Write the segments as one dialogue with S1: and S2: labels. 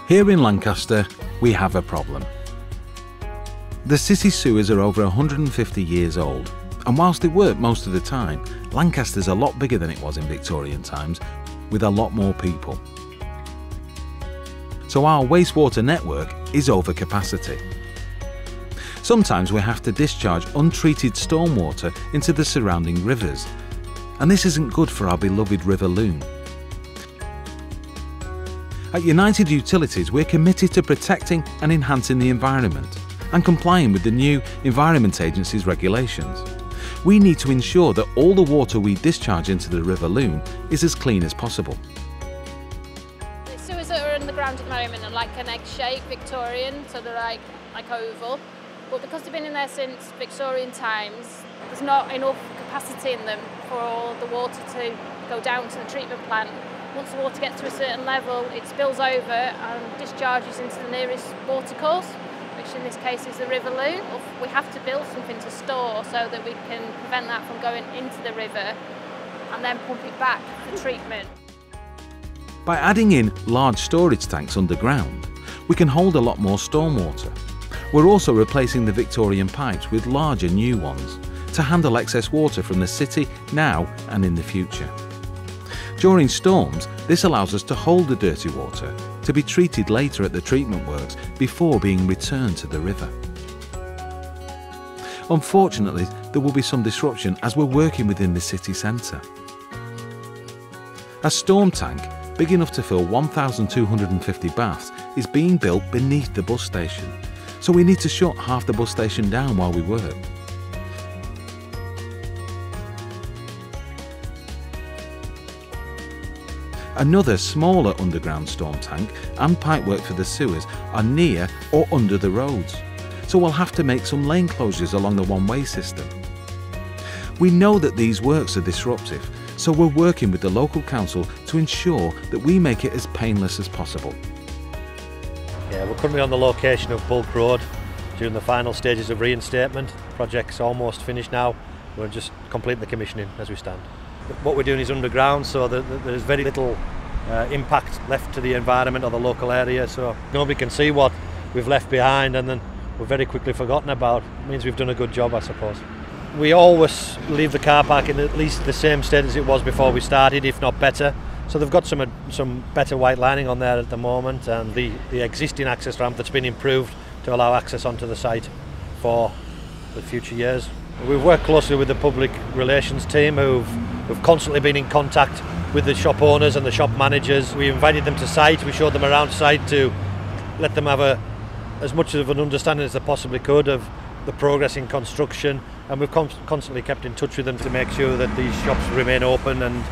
S1: Here in Lancaster, we have a problem. The city sewers are over 150 years old, and whilst they work most of the time, Lancaster's a lot bigger than it was in Victorian times, with a lot more people. So our wastewater network is over capacity. Sometimes we have to discharge untreated stormwater into the surrounding rivers, and this isn't good for our beloved River Loon. At United Utilities, we're committed to protecting and enhancing the environment and complying with the new Environment Agency's regulations. We need to ensure that all the water we discharge into the River Loon is as clean as possible.
S2: The sewers that are underground at the moment are like an egg shape, Victorian, so they're like oval. But because they've been in there since Victorian times, there's not enough capacity in them for all the water to go down to the treatment plant. Once the water gets to a certain level, it spills over and discharges into the nearest watercourse, which in this case is the River Loon. We have to build something to store so that we can prevent that from going into the river and then pump it back for treatment.
S1: By adding in large storage tanks underground, we can hold a lot more stormwater. We're also replacing the Victorian pipes with larger new ones to handle excess water from the city now and in the future. During storms, this allows us to hold the dirty water to be treated later at the treatment works before being returned to the river. Unfortunately, there will be some disruption as we're working within the city centre. A storm tank big enough to fill 1,250 baths is being built beneath the bus station, so we need to shut half the bus station down while we work. Another smaller underground storm tank and pipework for the sewers are near or under the roads, so we'll have to make some lane closures along the one-way system. We know that these works are disruptive, so we're working with the local council to ensure that we make it as painless as possible.
S3: Yeah, we're currently on the location of Bulk Road during the final stages of reinstatement. The project's almost finished now. We're just completing the commissioning as we stand. What we're doing is underground, so there's very little impact left to the environment or the local area, so nobody can see what we've left behind, and then we're very quickly forgotten about. It means we've done a good job, I suppose. We always leave the car park in at least the same state as it was before we started, if not better. So they've got some better white lining on there at the moment, and the existing access ramp that's been improved to allow access onto the site for the future years. We've worked closely with the public relations team who've constantly been in contact with the shop owners and the shop managers. We invited them to site, we showed them around site to let them have as much of an understanding as they possibly could of the progress in construction, and we've constantly kept in touch with them to make sure that these shops remain open and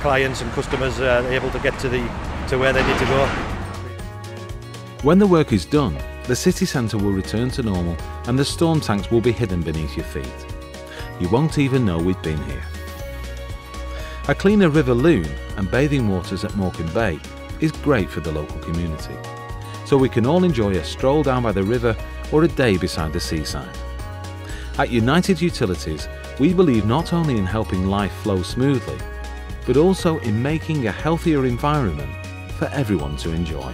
S3: clients and customers are able to get to where they need to go.
S1: When the work is done, the city centre will return to normal and the storm tanks will be hidden beneath your feet. You won't even know we've been here. A cleaner River Loon and bathing waters at Morecambe Bay is great for the local community, so we can all enjoy a stroll down by the river or a day beside the seaside. At United Utilities, we believe not only in helping life flow smoothly, but also in making a healthier environment for everyone to enjoy.